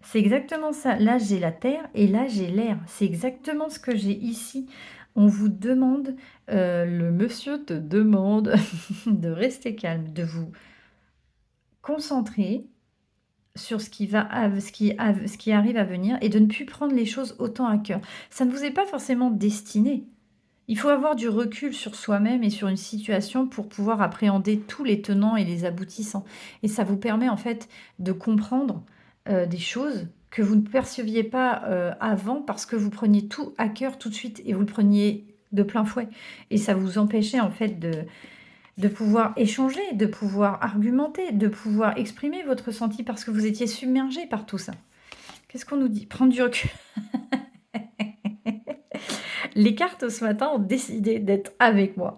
C'est exactement ça. Là, j'ai la terre et là, j'ai l'air. C'est exactement ce que j'ai ici. On vous demande, le monsieur te demande de rester calme, de vous concentrer sur ce qui arrive à venir et de ne plus prendre les choses autant à cœur. Ça ne vous est pas forcément destiné. Il faut avoir du recul sur soi-même et sur une situation pour pouvoir appréhender tous les tenants et les aboutissants. Et ça vous permet en fait de comprendre des choses que vous ne perceviez pas avant parce que vous preniez tout à cœur tout de suite et vous le preniez de plein fouet. Et ça vous empêchait en fait de pouvoir échanger, de pouvoir argumenter, de pouvoir exprimer votre ressenti parce que vous étiez submergé par tout ça. Qu'est-ce qu'on nous dit? Prendre du recul. Les cartes ce matin ont décidé d'être avec moi.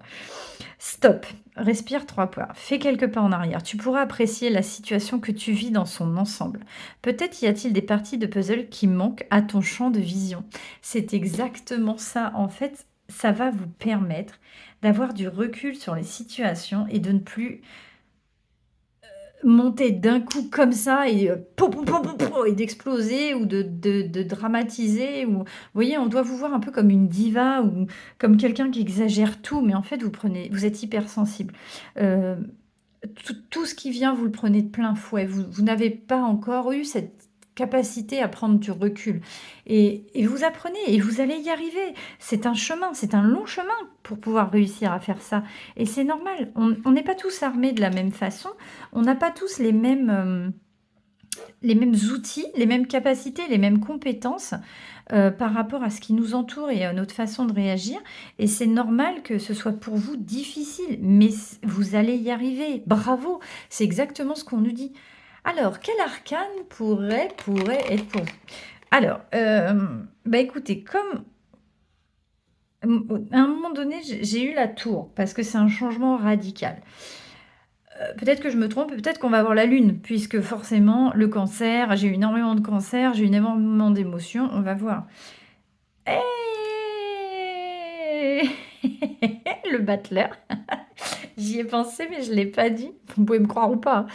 Stop, respire 3 pas, fais quelques pas en arrière. Tu pourras apprécier la situation que tu vis dans son ensemble. Peut-être y a-t-il des parties de puzzle qui manquent à ton champ de vision. C'est exactement ça. En fait, ça va vous permettre d'avoir du recul sur les situations et de ne plus monter d'un coup comme ça et et d'exploser ou de dramatiser. Ou, vous voyez, on doit vous voir un peu comme une diva ou comme quelqu'un qui exagère tout, mais en fait, vous êtes hypersensible. Euh, tout ce qui vient, vous le prenez de plein fouet. Vous n'avez pas encore eu cette capacité à prendre du recul. Et vous apprenez et vous allez y arriver. C'est un chemin, c'est un long chemin pour pouvoir réussir à faire ça. Et c'est normal. On n'est pas tous armés de la même façon. On n'a pas tous les mêmes outils, les mêmes capacités, les mêmes compétences par rapport à ce qui nous entoure et à notre façon de réagir. Et c'est normal que ce soit pour vous difficile, mais vous allez y arriver. Bravo, c'est exactement ce qu'on nous dit. Alors, quel arcane pourrait être pour vous? Alors, bah écoutez, comme à un moment donné, j'ai eu la tour, parce que c'est un changement radical. Peut-être que je me trompe, peut-être qu'on va avoir la lune, puisque forcément, le cancer, j'ai eu énormément de cancer, j'ai eu énormément d'émotions, on va voir. Et le battleur, j'y ai pensé, mais je ne l'ai pas dit. Vous pouvez me croire ou pas,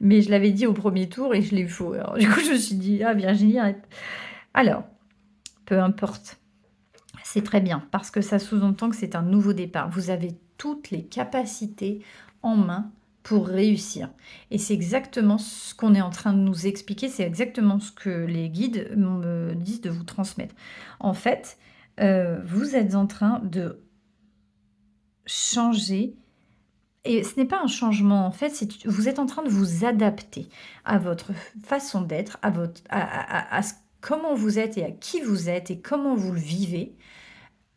mais je l'avais dit au premier tour et je l'ai eu faux. Alors, du coup, je me suis dit, ah Virginie, arrête. Alors, peu importe. C'est très bien, parce que ça sous-entend que c'est un nouveau départ. Vous avez toutes les capacités en main pour réussir. Et c'est exactement ce qu'on est en train de nous expliquer, c'est exactement ce que les guides me disent de vous transmettre. En fait, vous êtes en train de changer, et ce n'est pas un changement, en fait, vous êtes en train de vous adapter à votre façon d'être, comment vous êtes et à qui vous êtes et comment vous le vivez.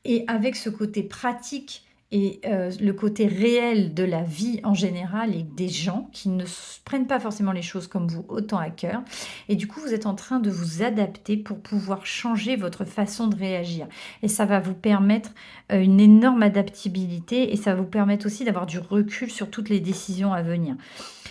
Et avec ce côté pratique et le côté réel de la vie en général et des gens qui ne prennent pas forcément les choses comme vous autant à cœur. Et du coup, vous êtes en train de vous adapter pour pouvoir changer votre façon de réagir. Et ça va vous permettre une énorme adaptabilité et ça va vous permettre aussi d'avoir du recul sur toutes les décisions à venir.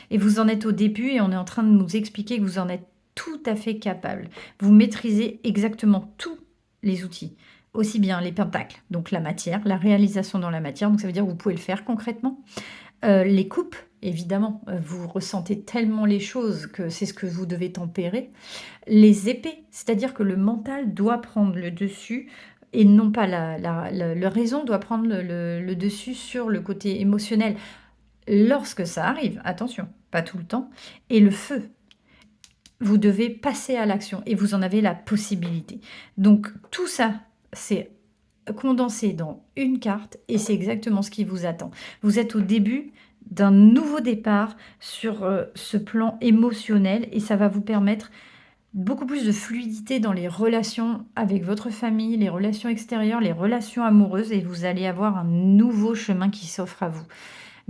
Et vous en êtes au début et on est en train de nous expliquer que vous en êtes tout à fait capable. Vous maîtrisez exactement tous les outils. Aussi bien les pentacles, donc la matière, la réalisation dans la matière, donc ça veut dire que vous pouvez le faire concrètement. Les coupes, évidemment, vous ressentez tellement les choses que c'est ce que vous devez tempérer. Les épées, c'est-à-dire que le mental doit prendre le dessus et non pas la raison doit prendre le dessus sur le côté émotionnel. Lorsque ça arrive, attention, pas tout le temps, et le feu, vous devez passer à l'action et vous en avez la possibilité. Donc tout ça, c'est condensé dans une carte et c'est exactement ce qui vous attend. Vous êtes au début d'un nouveau départ sur ce plan émotionnel et ça va vous permettre beaucoup plus de fluidité dans les relations avec votre famille, les relations extérieures, les relations amoureuses et vous allez avoir un nouveau chemin qui s'offre à vous.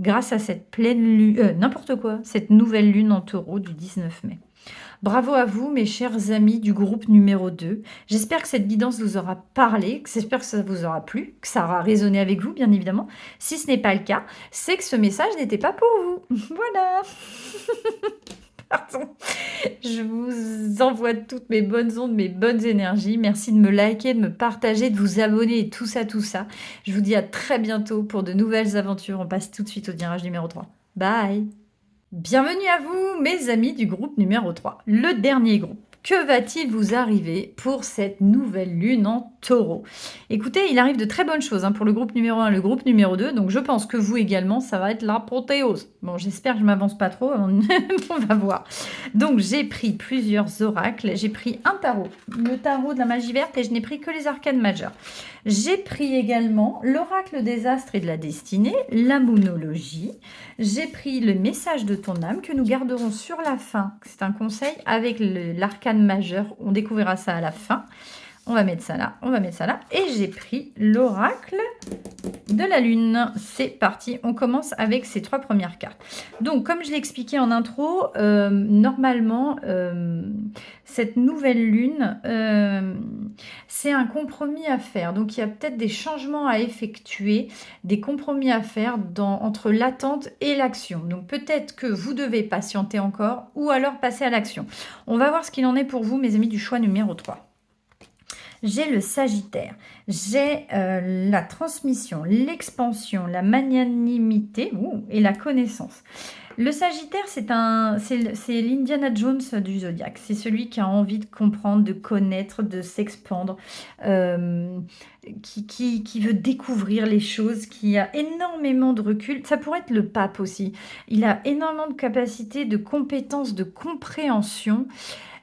Grâce à cette pleine lune, n'importe quoi, cette nouvelle lune en taureau du 19 mai. Bravo à vous, mes chers amis du groupe numéro 2. J'espère que cette guidance vous aura parlé, j'espère que ça vous aura plu, que ça aura résonné avec vous, bien évidemment. Si ce n'est pas le cas, c'est que ce message n'était pas pour vous. Voilà. Pardon. Je vous envoie toutes mes bonnes ondes, mes bonnes énergies. Merci de me liker, de me partager, de vous abonner et tout ça, tout ça. Je vous dis à très bientôt pour de nouvelles aventures. On passe tout de suite au tirage numéro 3. Bye. Bienvenue à vous, mes amis du groupe numéro 3, le dernier groupe. Que va-t-il vous arriver pour cette nouvelle lune en taureau? Écoutez, il arrive de très bonnes choses pour le groupe numéro 1 et le groupe numéro 2, donc je pense que vous également, ça va être l'apothéose. Bon, j'espère que je m'avance pas trop, on va voir. Donc j'ai pris plusieurs oracles, j'ai pris un tarot, le tarot de la magie verte, et je n'ai pris que les arcanes majeures. J'ai pris également l'oracle des astres et de la destinée, la moonologie. J'ai pris le message de ton âme que nous garderons sur la fin. C'est un conseil avec l'arcane majeur. On découvrira ça à la fin. On va mettre ça là, on va mettre ça là. Et j'ai pris l'oracle de la lune. C'est parti, on commence avec ces 3 premières cartes. Donc, comme je l'ai expliqué en intro, normalement, cette nouvelle lune, c'est un compromis à faire. Donc, il y a peut-être des changements à effectuer, des compromis à faire entre l'attente et l'action. Donc, peut-être que vous devez patienter encore ou alors passer à l'action. On va voir ce qu'il en est pour vous, mes amis du choix numéro 3. J'ai le Sagittaire, j'ai la transmission, l'expansion, la magnanimité et la connaissance. Le Sagittaire, c'est l'Indiana Jones du zodiaque. C'est celui qui a envie de comprendre, de connaître, de s'expandre, qui veut découvrir les choses, qui a énormément de recul. Ça pourrait être le pape aussi. Il a énormément de capacité, de compétences, de compréhension.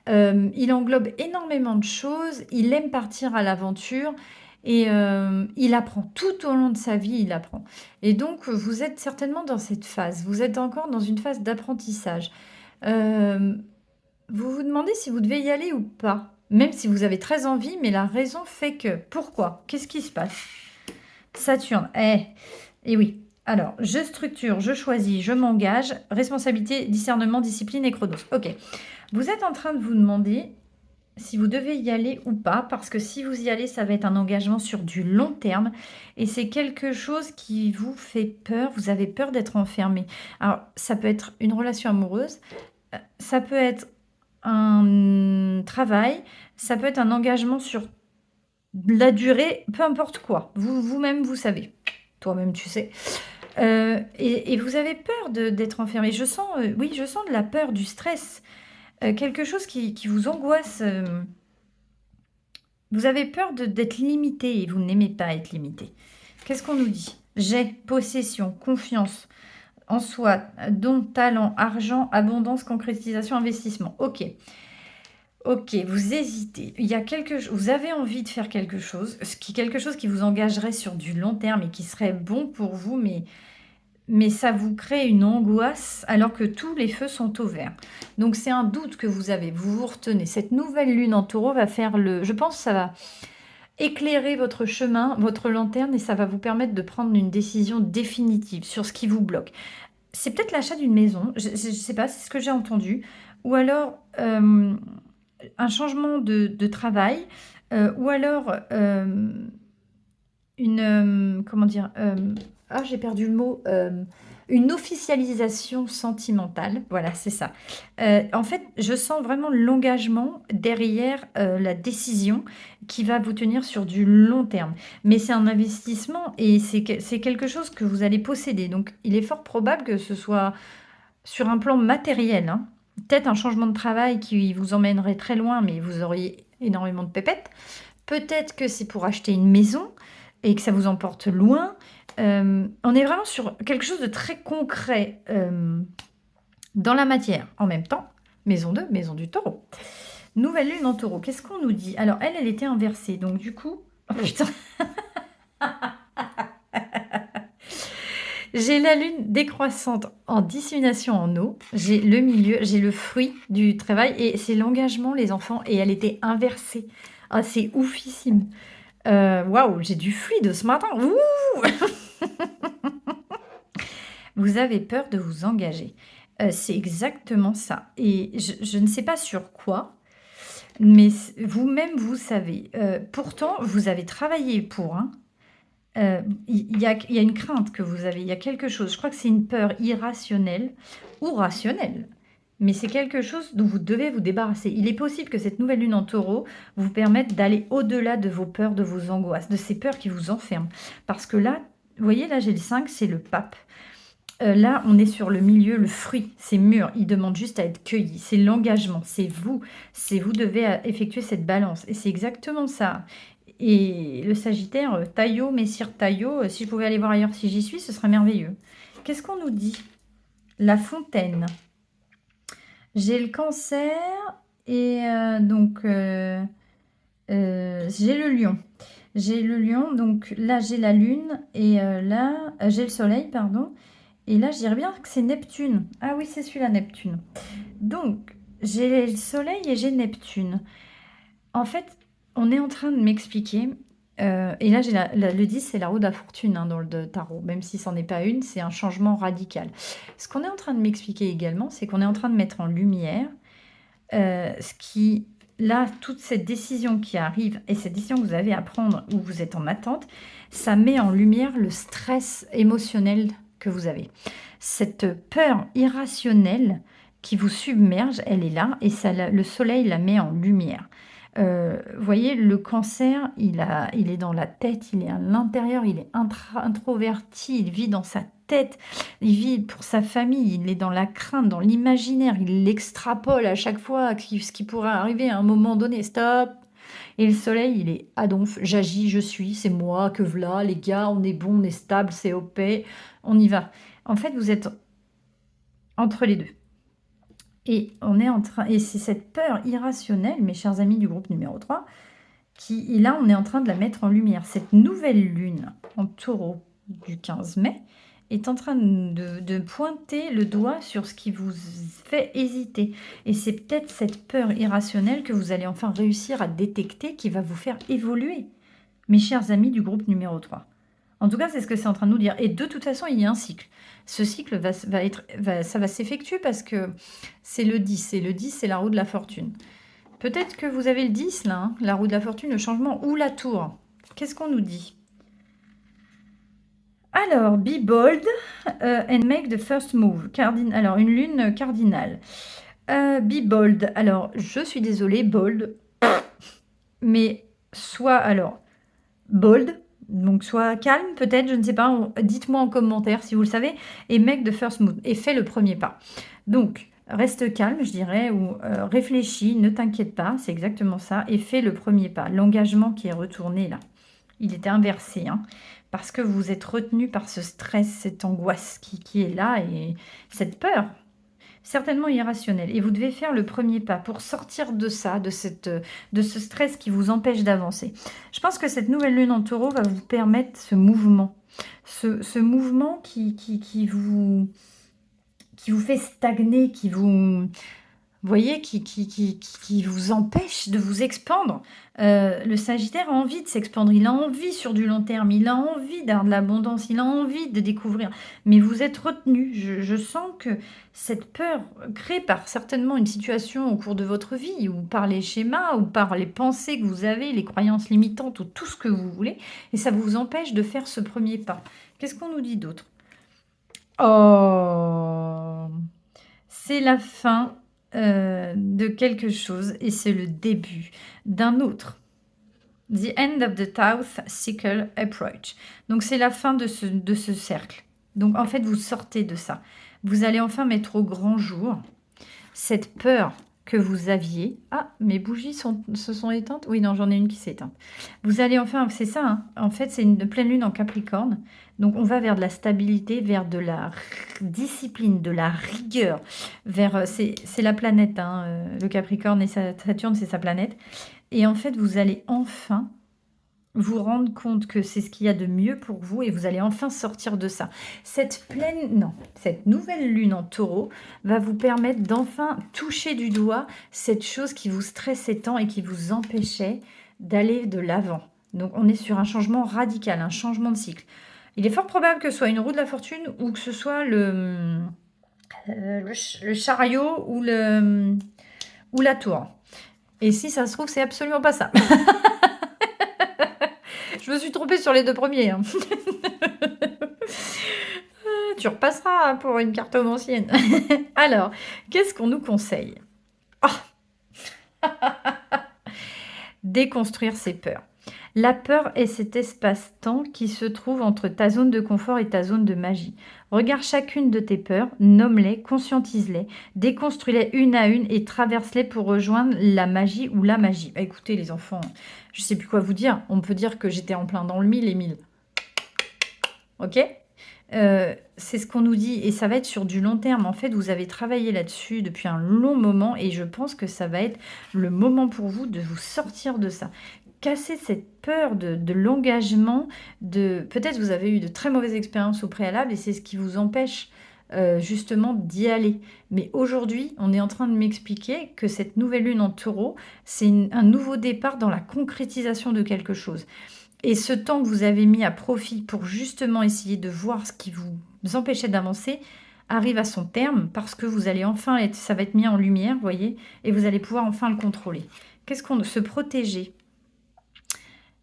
Il englobe énormément de choses, il aime partir à l'aventure et il apprend tout au long de sa vie, il apprend. Et donc, vous êtes certainement dans cette phase, vous êtes encore dans une phase d'apprentissage. Vous vous demandez si vous devez y aller ou pas, même si vous avez très envie, mais la raison fait que. Pourquoi? Qu'est-ce qui se passe? Saturne, et oui. Alors, je structure, je choisis, je m'engage, responsabilité, discernement, discipline et chronos. Ok. Vous êtes en train de vous demander si vous devez y aller ou pas, parce que si vous y allez, ça va être un engagement sur du long terme, et c'est quelque chose qui vous fait peur, vous avez peur d'être enfermé. Alors, ça peut être une relation amoureuse, ça peut être un travail, ça peut être un engagement sur la durée, peu importe quoi. Vous-même, vous savez. Toi-même, tu sais. Et vous avez peur d'être enfermé. Je sens de la peur, du stress. Quelque chose qui vous angoisse. Vous avez peur d'être limité et vous n'aimez pas être limité. Qu'est-ce qu'on nous dit? J'ai, possession, confiance en soi, don, talent, argent, abondance, concrétisation, investissement. Ok. Ok, vous hésitez. Il y a vous avez envie de faire quelque chose qui vous engagerait sur du long terme et qui serait bon pour vous, mais ça vous crée une angoisse alors que tous les feux sont au vert. Donc c'est un doute que vous avez, vous vous retenez. Cette nouvelle lune en taureau va faire je pense que ça va éclairer votre chemin, votre lanterne, et ça va vous permettre de prendre une décision définitive sur ce qui vous bloque. C'est peut-être l'achat d'une maison, je ne sais pas, c'est ce que j'ai entendu, ou alors un changement de travail, ou alors comment dire, ah, j'ai perdu le mot, une officialisation sentimentale. Voilà, c'est ça. En fait, je sens vraiment l'engagement derrière, la décision qui va vous tenir sur du long terme. Mais c'est un investissement et c'est quelque chose que vous allez posséder. Donc il est fort probable que ce soit sur un plan matériel, hein. Peut-être un changement de travail qui vous emmènerait très loin, mais vous auriez énormément de pépettes. Peut-être que c'est pour acheter une maison et que ça vous emporte loin. On est vraiment sur quelque chose de très concret, dans la matière. En même temps, maison 2, maison du taureau. Nouvelle lune en taureau, qu'est-ce qu'on nous dit? Alors elle était inversée, donc du coup... Oh putain. J'ai la lune décroissante en dissémination en eau, j'ai le milieu, j'ai le fruit du travail et c'est l'engagement, les enfants, et elle était inversée. Ah, c'est oufissime. Waouh, j'ai du fluide ce matin. Ouh. Vous avez peur de vous engager. C'est exactement ça. Et je ne sais pas sur quoi, mais vous-même, vous savez. Pourtant, vous avez travaillé pour, hein. Il y a une crainte que vous avez, il y a quelque chose. Je crois que c'est une peur irrationnelle ou rationnelle. Mais c'est quelque chose dont vous devez vous débarrasser. Il est possible que cette nouvelle lune en taureau vous permette d'aller au-delà de vos peurs, de vos angoisses, de ces peurs qui vous enferment. Parce que là, vous voyez, là j'ai le 5, c'est le pape. Là, on est sur le milieu, le fruit, c'est mûr. Il demande juste à être cueilli. C'est l'engagement, c'est vous. C'est vous devez effectuer cette balance. Et c'est exactement ça. Et le Sagittaire, Taillot, Messire Taillot, si je pouvais aller voir ailleurs si j'y suis, ce serait merveilleux. Qu'est-ce qu'on nous dit? La fontaine. J'ai le cancer et donc j'ai le lion. J'ai le lion, donc là j'ai la lune et là j'ai le soleil, pardon. Et là je dirais bien que c'est Neptune. Ah oui, c'est celui-là, Neptune. Donc j'ai le soleil et j'ai Neptune. En fait, on est en train de m'expliquer, et là j'ai le 10, c'est la roue de la fortune, hein, dans le tarot, même si c'en est pas une, c'est un changement radical. Ce qu'on est en train de m'expliquer également, c'est qu'on est en train de mettre en lumière, ce qui là, toute cette décision qui arrive et cette décision que vous avez à prendre où vous êtes en attente, ça met en lumière le stress émotionnel que vous avez. Cette peur irrationnelle qui vous submerge, elle est là et ça, le soleil la met en lumière. Vous voyez, le cancer, il est dans la tête, il est à l'intérieur, il est introverti, il vit dans sa tête, il vit pour sa famille, il est dans la crainte, dans l'imaginaire, il l'extrapole à chaque fois, ce qui pourrait arriver à un moment donné. Stop! Et le soleil, il est à donf, j'agis, je suis, c'est moi, que v'là, les gars, on est bon, on est stable, c'est OP, on y va. En fait, vous êtes entre les deux. Et on est en train, et c'est cette peur irrationnelle, mes chers amis du groupe numéro 3, qui, et là, on est en train de la mettre en lumière. Cette nouvelle lune en taureau du 15 mai est en train de pointer le doigt sur ce qui vous fait hésiter. Et c'est peut-être cette peur irrationnelle que vous allez enfin réussir à détecter qui va vous faire évoluer, mes chers amis du groupe numéro 3. En tout cas, c'est ce que c'est en train de nous dire. Et de toute façon, il y a un cycle. Ce cycle ça va s'effectuer parce que c'est le 10. Et le 10, c'est la roue de la fortune. Peut-être que vous avez le 10, là, hein, la roue de la fortune, le changement, ou la tour. Qu'est-ce qu'on nous dit? Alors, be bold and make the first move. Alors, une lune cardinale. Be bold. Alors, je suis désolée, bold. Mais soit, alors, bold, donc soit calme peut-être, je ne sais pas, dites-moi en commentaire si vous le savez, et make the first move, et fais le premier pas. Donc, reste calme, je dirais, ou réfléchis, ne t'inquiète pas, c'est exactement ça, et fais le premier pas. L'engagement qui est retourné là, il était inversé, hein, parce que vous êtes retenu par ce stress, cette angoisse qui est là, et cette peur, certainement irrationnelle. Et vous devez faire le premier pas pour sortir de ça, de ce stress qui vous empêche d'avancer. Je pense que cette nouvelle lune en taureau va vous permettre ce mouvement. Ce mouvement qui vous fait stagner, qui vous vous voyez, qui vous empêche de vous expandre. Le Sagittaire a envie de s'expandre, il a envie sur du long terme, il a envie d'avoir de l'abondance, il a envie de découvrir. Mais vous êtes retenu. Je sens que cette peur créée par certainement une situation au cours de votre vie, ou par les schémas, ou par les pensées que vous avez, les croyances limitantes, ou tout ce que vous voulez, et ça vous empêche de faire ce premier pas. Qu'est-ce qu'on nous dit d'autre? Oh, c'est la fin de quelque chose et c'est le début d'un autre. The end of the South Cycle Approach. Donc c'est la fin de ce cercle. Donc en fait, vous sortez de ça. Vous allez enfin mettre au grand jour cette peur que vous aviez. Ah, mes bougies se sont éteintes. Oui, non, j'en ai une qui s'est éteinte. Vous allez enfin, c'est ça, hein. En fait, c'est une pleine lune en Capricorne. Donc, on va vers de la stabilité, vers de la discipline, de la rigueur. C'est la planète, hein, le Capricorne et Saturne, c'est sa planète. Et en fait, vous allez enfin vous rendre compte que c'est ce qu'il y a de mieux pour vous et vous allez enfin sortir de ça. Cette nouvelle lune en taureau va vous permettre d'enfin toucher du doigt cette chose qui vous stressait tant et qui vous empêchait d'aller de l'avant. Donc on est sur un changement radical, un changement de cycle. Il est fort probable que ce soit une roue de la fortune ou que ce soit le chariot ou la tour. Et si ça se trouve, c'est absolument pas ça. Je me suis trompée sur les deux premiers. Hein. Tu repasseras pour une cartomancienne. Alors, qu'est-ce qu'on nous conseille? Déconstruire ses peurs. La peur est cet espace-temps qui se trouve entre ta zone de confort et ta zone de magie. Regarde chacune de tes peurs, nomme-les, conscientise-les, déconstruis-les une à une et traverse-les pour rejoindre la magie ou la magie. Écoutez les enfants, je ne sais plus quoi vous dire. On peut dire que j'étais en plein dans le 1000 et 1000. Ok ? C'est ce qu'on nous dit et ça va être sur du long terme. En fait, vous avez travaillé là-dessus depuis un long moment et je pense que ça va être le moment pour vous de vous sortir de ça. Casser cette peur de l'engagement, peut-être vous avez eu de très mauvaises expériences au préalable et c'est ce qui vous empêche justement d'y aller. Mais aujourd'hui, on est en train de m'expliquer que cette nouvelle lune en taureau, c'est un nouveau départ dans la concrétisation de quelque chose. Et ce temps que vous avez mis à profit pour justement essayer de voir ce qui vous empêchait d'avancer arrive à son terme parce que vous allez enfin ça va être mis en lumière, vous voyez, et vous allez pouvoir enfin le contrôler. Qu'est-ce qu'on se protéger?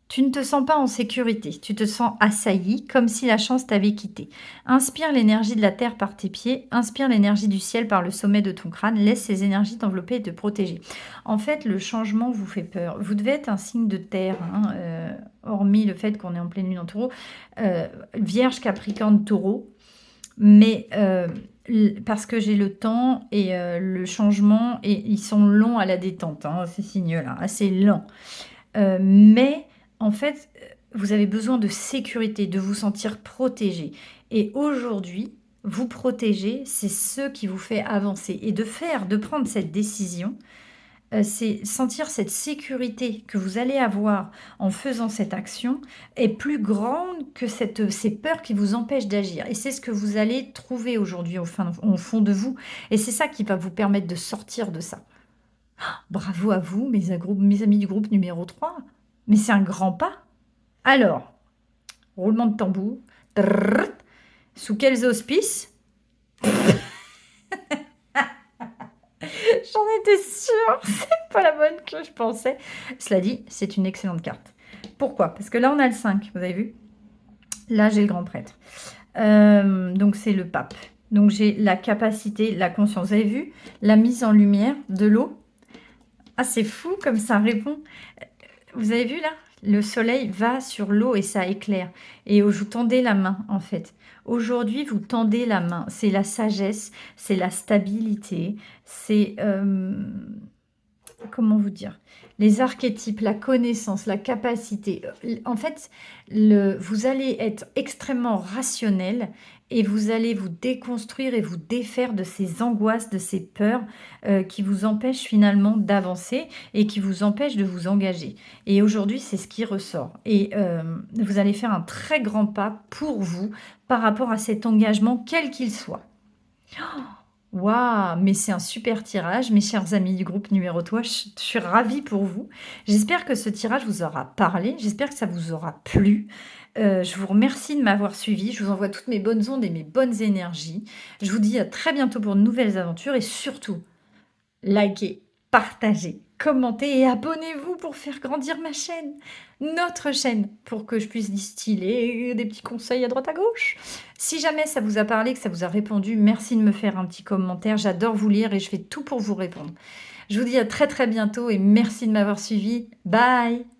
Tu ne te sens pas en sécurité, tu te sens assailli, comme si la chance t'avait quitté. Inspire l'énergie de la terre par tes pieds, inspire l'énergie du ciel par le sommet de ton crâne, laisse ces énergies t'envelopper et te protéger. En fait, le changement vous fait peur. Vous devez être un signe de terre, hein, hormis le fait qu'on est en pleine lune en taureau. Vierge, Capricorne, taureau, mais parce que j'ai le temps et le changement, et ils sont longs à la détente, hein, ces signes-là, assez lents. Mais en fait, vous avez besoin de sécurité, de vous sentir protégé. Et aujourd'hui, vous protéger, c'est ce qui vous fait avancer. Et de prendre cette décision, c'est sentir cette sécurité que vous allez avoir en faisant cette action est plus grande que ces peurs qui vous empêchent d'agir. Et c'est ce que vous allez trouver aujourd'hui au fond de vous. Et c'est ça qui va vous permettre de sortir de ça. Bravo à vous, mes amis du groupe numéro 3. Mais c'est un grand pas. Alors, roulement de tambour. Trrr. Sous quels auspices? J'en étais sûre. C'est pas la bonne que je pensais. Cela dit, c'est une excellente carte. Pourquoi? Parce que là, on a le 5, vous avez vu? Là, j'ai le grand prêtre. Donc, c'est le pape. Donc, j'ai la capacité, la conscience. Vous avez vu? La mise en lumière de l'eau. Ah, c'est fou comme ça répond. Vous avez vu là? Le soleil va sur l'eau et ça éclaire. Et vous tendez la main en fait. Aujourd'hui, vous tendez la main. C'est la sagesse, c'est la stabilité, c'est... comment vous dire? Les archétypes, la connaissance, la capacité. En fait, vous allez être extrêmement rationnel et vous allez vous déconstruire et vous défaire de ces angoisses, de ces peurs qui vous empêchent finalement d'avancer et qui vous empêchent de vous engager. Et aujourd'hui, c'est ce qui ressort. Et vous allez faire un très grand pas pour vous par rapport à cet engagement, quel qu'il soit. Waouh! Mais c'est un super tirage, mes chers amis du groupe numéro 3, je suis ravie pour vous. J'espère que ce tirage vous aura parlé, j'espère que ça vous aura plu. Je vous remercie de m'avoir suivi, je vous envoie toutes mes bonnes ondes et mes bonnes énergies. Je vous dis à très bientôt pour de nouvelles aventures et surtout, likez, partagez, commentez et abonnez-vous pour faire grandir ma chaîne, notre chaîne, pour que je puisse distiller des petits conseils à droite à gauche. Si jamais ça vous a parlé, que ça vous a répondu, merci de me faire un petit commentaire. J'adore vous lire et je fais tout pour vous répondre. Je vous dis à très très bientôt et merci de m'avoir suivi. Bye!